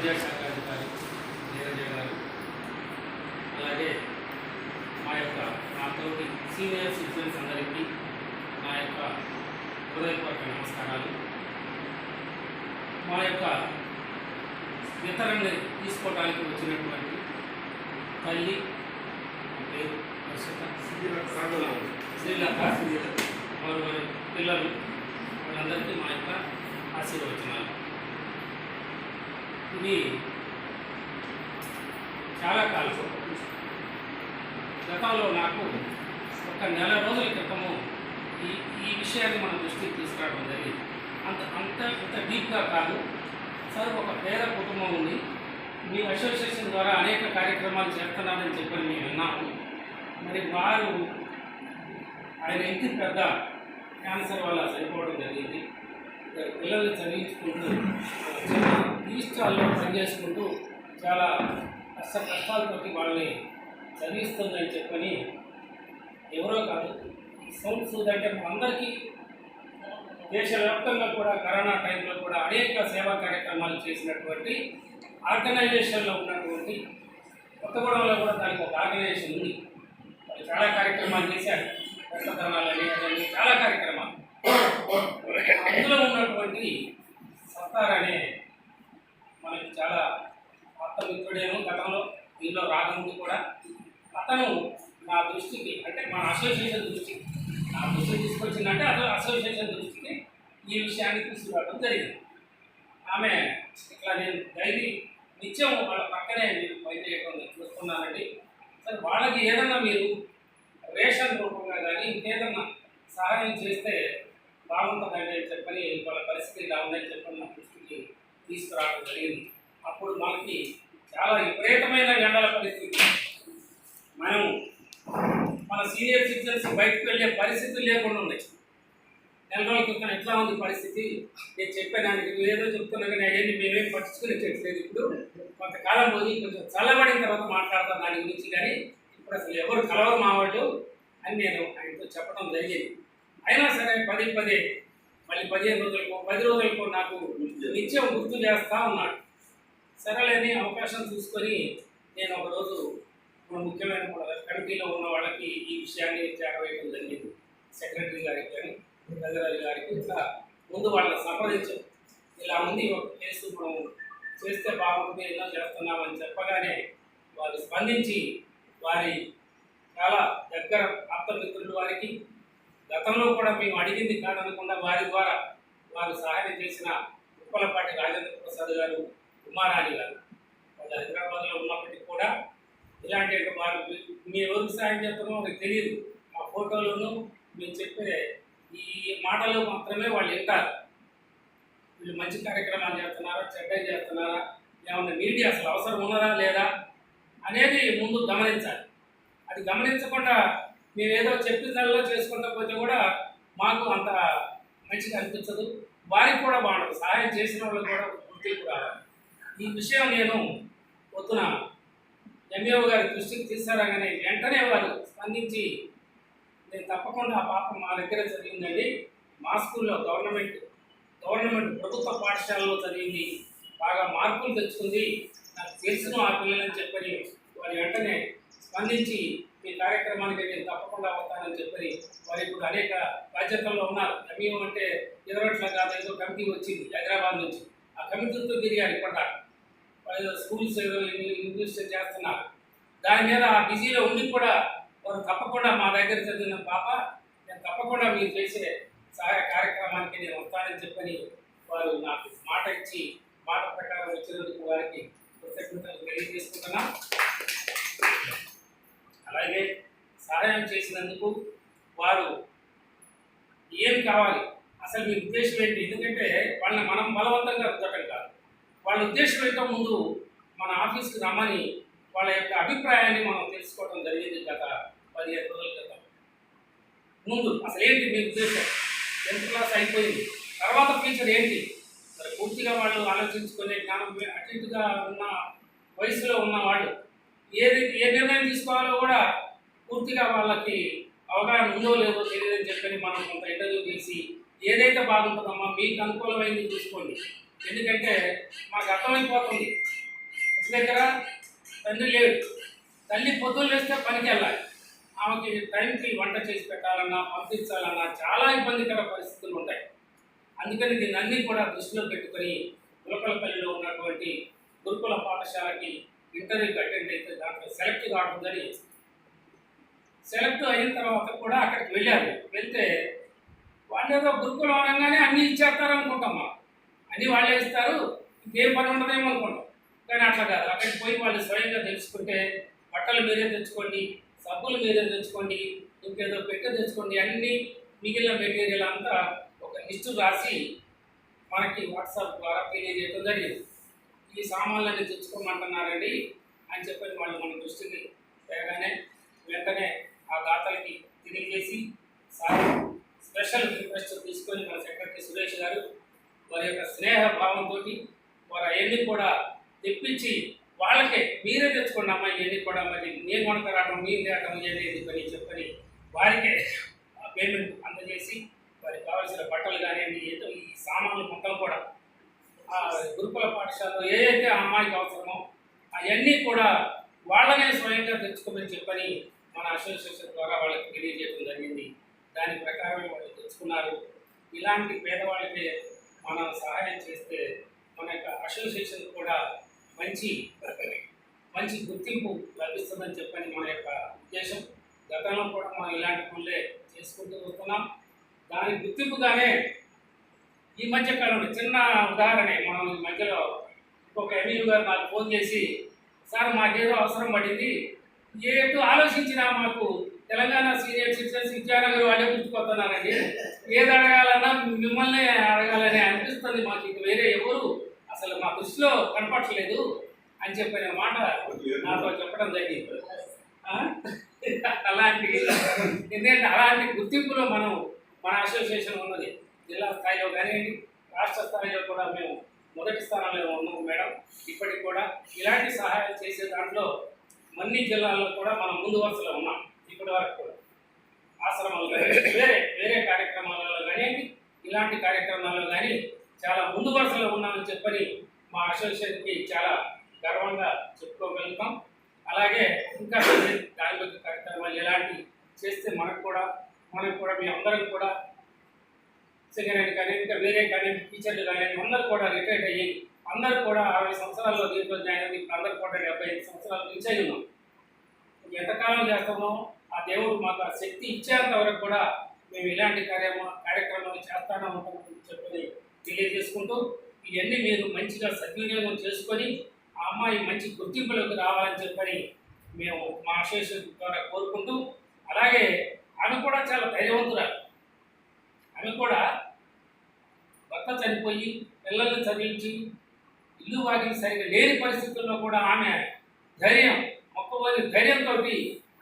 విద్యాశాఖ అధికారి నీరజ గారు, అలాగే మా తోటి సీనియర్ సిటిజన్స్ అందరికీ నా యొక్క హృదయపూర్వక నమస్కారాలు. మా యొక్క వితరణని తీసుకోవడానికి వచ్చినటువంటి తల్లి పేరు శ్రీలత, వారి పిల్లలు వాళ్ళందరికీ మా యొక్క ఆశీర్వచనాలు. ఇది చాలా కాలం గతంలో నాకు ఒక నెల రోజుల క్రితము ఈ విషయాన్ని మన దృష్టికి తీసుకురావడం జరిగింది. అంత డీప్గా కాదు సార్. ఒక పేద కుటుంబం ఉంది, మీ అసోసియేషన్ ద్వారా అనేక కార్యక్రమాలు చేస్తున్నారని చెప్పని మేము విన్నాము. మరి ఆయన ఇంటికి పెద్ద క్యాన్సర్ వల్ల చనిపోవడం జరిగింది. పిల్లల్ని చదివించుకుంటూ టీ స్టాల్లో పనిచేసుకుంటూ చాలా కష్టాలతోటి వాళ్ళని చదివిస్తుందని చెప్పని ఎవరో కాదు, సౌండ్ సూద్ అంటే అందరికీ దేశవ్యాప్తంగా కూడా కరోనా టైంలో కూడా అనేక సేవా కార్యక్రమాలు చేసినటువంటి ఆర్గనైజేషన్లో ఉన్నటువంటి కొత్తగూడెంలో కూడా దానికి ఒక ఆర్గనైజేషన్ ఉంది. వాళ్ళు చాలా కార్యక్రమాలు చేశారు, రక్తదానాలని అదని చాలా కార్యక్రమాలు. అందులో ఉన్నటువంటి సత్తార్ అనే మనకి చాలా ఆత్మమిత్రుడేమో గతంలో దీనిలో రాకముందు కూడా అతను నా దృష్టికి, అంటే మన అసోసియేషన్ దృష్టికి నా దృష్టికి తీసుకొచ్చిందంటే అసోసియేషన్ దృష్టికి ఈ విషయాన్ని తీసుకురావడం జరిగింది. ఆమె ఇట్లా నేను నిత్యం వాళ్ళ పక్కనే మీరు పనిచేయడం చూస్తున్నానండి సార్, వాళ్ళకి ఏదన్నా మీరు రేషన్ రూపంగా కానీ ఇంకేదన్నా సహాయం చేస్తే బాగుంటుందండి అని చెప్పని, వాళ్ళ పరిస్థితి ఇలా ఉందని చెప్పని నా దృష్టికి తీసుకురావడం జరిగింది. అప్పుడు మనకి చాలా విపరీతమైన ఎండల పరిస్థితి, మనం మన సీనియర్ సిటిజన్స్ బయటకు వెళ్ళే పరిస్థితులు లేకుండా ఉన్నాయి. నెల రోజుల క్రితం ఎట్లా ఉంది పరిస్థితి నేను చెప్పాను. ఏదో చెప్తున్నా కానీ అవన్నీ మేమేం పట్టించుకునేటట్లేదు. ఇప్పుడు కొంతకాలం పోయి కొంచెం చల్లబడిన తర్వాత మాట్లాడతాం దాని గురించి, కానీ ఇప్పుడు అసలు ఎవరు కలవరు మా వాళ్ళు అని నేను ఆయనతో చెప్పడం జరిగింది. అయినా సరే మళ్ళీ 15 రోజులకు 10 రోజులకు నాకు నిత్యం గుర్తు చేస్తూ ఉన్నాడు. సరేలేని అవకాశం చూసుకొని నేను ఒకరోజు ముఖ్యమైన కమిటీలో ఉన్న వాళ్ళకి ఈ విషయాన్ని చేరవేయడం జరిగింది. సెక్రటరీ గారికి కానీ గజరాజు గారికి ఇట్లా ముందు వాళ్ళని సంప్రదించాం. ఇలా ఉంది ఒక కేసు, మనం చేస్తే బాగుంటుంది, ఎలా చేస్తున్నామని చెప్పగానే వారు స్పందించి వారి చాలా దగ్గర ఆప్తమిత్రులు వారికి గతంలో కూడా మేము అడిగింది కాదనకుండా వారి ద్వారా వారు సహాయం చేసిన ఉప్పలపాటి రాజేంద్ర ప్రసాద్ గారు, కుమారాణి గారు, వాళ్ళు హైదరాబాద్లో ఉన్నప్పటికీ కూడా ఇలాంటి వారు మేము ఎవరికి సహాయం చేస్తామో వాళ్ళకి తెలియదు. మా ఫోటోలను మేము చెప్పే ఈ మాటలు మాత్రమే వాళ్ళు వింటారు. వీళ్ళు మంచి కార్యక్రమాలు చేస్తున్నారా, చెడ్డగా చేస్తున్నారా, ఏమన్నా మీడియా అసలు అవసరం ఉన్నదా లేదా అనేది ముందు గమనించాలి. అది గమనించకుండా మేము ఏదో చెప్పినలో చేసుకుంటా పోతే కూడా మాకు అంత మంచిగా అనిపించదు, వారికి కూడా బాగుండదు. సహాయం చేసిన వాళ్ళు కూడా గుర్తింపు రావాలి. ఈ విషయం నేను పొద్దున ఎంఏఓ గారి దృష్టికి తీసుకురాగానే వెంటనే వారు స్పందించి, నేను తప్పకుండా ఆ పాపం మా దగ్గర చదివిందండి, మా స్కూల్లో గవర్నమెంట్ ప్రభుత్వ పాఠశాలలో చదివింది, బాగా మార్కులు తెచ్చుకుంది, నాకు తెలుసును ఆ పిల్లలని చెప్పని వారి వెంటనే స్పందించి ఈ కార్యక్రమానికి నేను తప్పకుండా అవుతానని చెప్పని వారి ఇప్పుడు అనేక బాధ్యతల్లో ఉన్నారు. ఎంఈఓ అంటే ఎదురట్లా కాదు, ఏదో కమిటీ వచ్చింది హైదరాబాద్ నుంచి, ఆ కమిటీతో తిరిగారు. ఇప్పుడు వాళ్ళు స్కూల్స్ ఇంగ్లీష్ చేస్తున్నారు. దాని మీద ఆ బిజీలో ఉండి కూడా వారు తప్పకుండా మా దగ్గర చదివిన పాప, నేను తప్పకుండా మీరు చేసే సహాయ కార్యక్రమానికి నేను వస్తానని చెప్పని వారు నాకు మాట ఇచ్చి మాట ప్రకారం వచ్చినందుకు వారికి కృతజ్ఞతలు తెలియజేసుకుంటున్నా. అలాగే సహాయం చేసినందుకు వారు ఏం కావాలి, అసలు మీ ఉద్దేశం ఏంటి? ఎందుకంటే వాళ్ళని మనం బలవంతంగా రుద్దటం కాదు, వాళ్ళ ఉద్దేశం ఏంటో ముందు మన ఆఫీస్కి రమ్మని వాళ్ళ యొక్క అభిప్రాయాన్ని మనం తెలుసుకోవడం జరిగింది. గత 15 రోజుల క్రితం ముందు అసలు ఏంటి మీ ఉద్దేశం, 10th క్లాస్ అయిపోయింది, తర్వాత ఫ్యూచర్ ఏంటి, మరి పూర్తిగా వాళ్ళు ఆలోచించుకునే జ్ఞానం అటు ఇటుగా ఉన్న వయసులో ఉన్న వాళ్ళు ఏ నిర్ణయం తీసుకోవాలో కూడా పూర్తిగా వాళ్ళకి అవగాహన ఉందో లేదో తెలియదని చెప్పని మనం కొంత ఇంటర్వ్యూ చేసి ఏదైతే బాగుంటుందమ్మా మీకు అనుకూలమైంది చూసుకోండి. ఎందుకంటే మాకు అర్థమైపోతుంది దగ్గర తండ్రి లేడు, తల్లి పొద్దున్న లేస్తే పనికి వెళ్ళాలి, ఆమెకి టైంకి వంట చేసి పెట్టాలన్నా పంపించాలన్నా చాలా ఇబ్బందికర పరిస్థితులు ఉంటాయి. అందుకని దీన్ని అన్నీ కూడా దృష్టిలో పెట్టుకొని గులకలపల్లిలో ఉన్నటువంటి గురుకుల పాఠశాలకి ఇంటర్వ్యూకి అటెండ్ అయితే దాంట్లో సెలెక్ట్ కావడం జరిగింది. సెలెక్ట్ అయిన తర్వాత కూడా అక్కడికి వెళ్ళారు. వెళ్తే వాళ్ళు ఏదో గురుకులం అనగానే అన్నీ ఇచ్చేస్తారు అనుకుంటాం, మనం అన్నీ వాళ్ళే ఇస్తారు, ఇంకేం పని ఉండదేమో అనుకుంటాం. కానీ అట్లా కాదు. అక్కడికి పోయి వాళ్ళు స్వయంగా తెలుసుకుంటే బట్టలు మీరే తెచ్చుకోండి, సబ్బులు మీరే తెచ్చుకోండి, ఇంకేదో పెట్టె తెచ్చుకోండి, అన్నీ మిగిలిన మెటీరియల్ అంతా ఒక లిస్టు రాసి మనకి వాట్సాప్ ద్వారా తెలియజేయడం జరిగింది. ఈ సామాన్లన్నీ తెచ్చుకోమంటున్నారండి అని చెప్పి వాళ్ళు మన దృష్టికి తేగానే వెంటనే ఆ దాతలకి తెలియజేసి సార్ స్పెషల్ రిక్వెస్ట్ తీసుకొని మన సెక్రటరీ సురేష్ గారు వారి యొక్క స్నేహ భావంతో వారు అవన్నీ కూడా తెప్పించి వాళ్ళకే మీరే తెచ్చుకోండి అమ్మాయి ఇవన్నీ కూడా, మరి నేను కొనకరావడం మీరు తేవడం ఇవన్నీ పని చెప్పని వారికే పేమెంట్ అందజేసి వారికి కావాల్సిన బట్టలు కానివ్వండి, ఏదో ఈ సామాన్లు మొత్తం కూడా ఆ గురుకుల పాఠశాలలో ఏదైతే ఆ అమ్మాయికి అవసరమో అవన్నీ కూడా వాళ్ళనే స్వయంగా తెచ్చుకోమని చెప్పని మన అసోసియేషన్ ద్వారా వాళ్ళకి తెలియజేయడం జరిగింది. దాని ప్రకారం వాళ్ళు తెచ్చుకున్నారు. ఇలాంటి పేదవాళ్ళకి మనం సహాయం చేస్తే మన యొక్క అసోసియేషన్ కూడా మంచి గుర్తింపు లభిస్తుందని చెప్పని మన యొక్క ఉద్దేశం. గతంలో కూడా మనం ఇలాంటి పనులే చేసుకుంటూ వస్తున్నాం. దాని గుర్తింపుగానే ఈ మధ్య కాలంలో చిన్న ఉదాహరణ, మనం ఈ మధ్యలో ఇంకొక ఎంఈఓ గారు నాకు ఫోన్ చేసి సార్ మాకేదో అవసరం పడింది, ఏదో ఆలోచించినా మాకు తెలంగాణ సీనియర్ సిటిజన్స్ విద్యానగర్ వాళ్ళే గుర్తుకొస్తున్నారండి, ఏది అడగాలన్నా మిమ్మల్ని అడగాలని అనిపిస్తుంది, మాకు ఇక వేరే ఎవరు అసలు మా దృష్టిలో కనపడలేదు అని చెప్పిన మాట నాతో చెప్పడం జరిగింది. ఎందుకంటే అలాంటి గుర్తింపులో మన అసోసియేషన్ ఉన్నది. జిల్లా స్థాయిలో కానివ్వండి, రాష్ట్ర స్థాయిలో కూడా మేము మొదటి స్థానంలో ఉన్నాము మేడం. ఇప్పటికి కూడా ఇలాంటి సహాయాలు చేసే దాంట్లో అన్ని జిల్లాల్లో కూడా మనం ముందు వరుసలో ఉన్నాం. ఇప్పటి వరకు కూడా ఆశ్రమాలు కానీ వేరే కార్యక్రమాలలో కానివ్వండి, ఇలాంటి కార్యక్రమాల్లో కానీ చాలా ముందు వరుసలో ఉన్నామని చెప్పని మా అసోసియేషన్కి చాలా గర్వంగా చెప్పుకోగలుగుతాం. అలాగే ఇంకా దాని కార్యక్రమాలు ఎలాంటి చేస్తే మనకు కూడా మీ అందరం కూడా సెకండ్ కానీ ఇంకా వేరే కానీ టీచర్లు కానీ అందరూ కూడా రిటైర్డ్ అయ్యి అందరూ కూడా 60 సంవత్సరాల్లో దీంట్లో జాయిన్ అయ్యి అందరూ కూడా 75 సంవత్సరాలు రీచ్ అయి ఉన్నాం. ఎంతకాలం చేస్తామో ఆ దేవుడు మాకు ఆ శక్తి ఇచ్చేంత వరకు కూడా మేము ఇలాంటి కార్యక్రమాలు చేస్తానే ఉంటామని చెప్పని తెలియజేసుకుంటూ ఇవన్నీ మీరు మంచిగా సద్వినియోగం చేసుకొని ఆ అమ్మాయి మంచి గుర్తింపులోకి రావాలని చెప్పని మేము మా అసోసియేషన్ ద్వారా కోరుకుంటూ, అలాగే ఆమె కూడా చాలా ధైర్యవంతురాలు. ఆమె కూడా భర్త చనిపోయి పిల్లల్ని చదివించి ఇల్లు వాకిలి సరిగ్గా లేని పరిస్థితుల్లో కూడా ఆమె మొక్కబోని ధైర్యంతో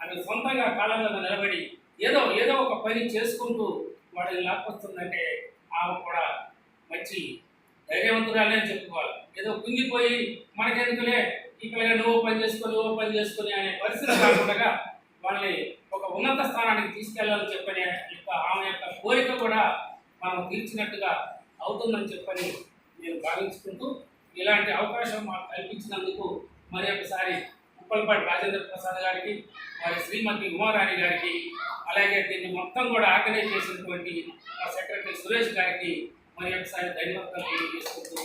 ఆమె సొంతంగా కాళ్ళ మీద నిలబడి ఏదో ఒక పని చేసుకుంటూ వాళ్ళని లాక్కొస్తుందంటే ఆమె కూడా మంచి ధైర్యవంతురాలే అని చెప్పుకోవాలి. ఏదో కుంగిపోయి మనకెందుకులే ఇక్కడ నువ్వు పని చేసుకొని అనే పరిస్థితి కాకుండా వాళ్ళని ఒక ఉన్నత స్థానానికి తీసుకెళ్లాలని చెప్పని ఆమె యొక్క కోరిక కూడా మనం తీర్చినట్టుగా అవుతుందని చెప్పని నేను భావించుకుంటూ ఇలాంటి అవకాశం మాకు కల్పించినందుకు మరి ఒకసారి ఉప్పలపాటి రాజేంద్ర ప్రసాద్ గారికి, వారి శ్రీమతి ఉమారాణి గారికి, అలాగే దీన్ని మొత్తం కూడా ఆర్గనైజ్ చేసినటువంటి మా సెక్రటరీ సురేష్ గారికి మరి ఒకసారి ధన్యవాదాలు తెలియజేసుకుంటూ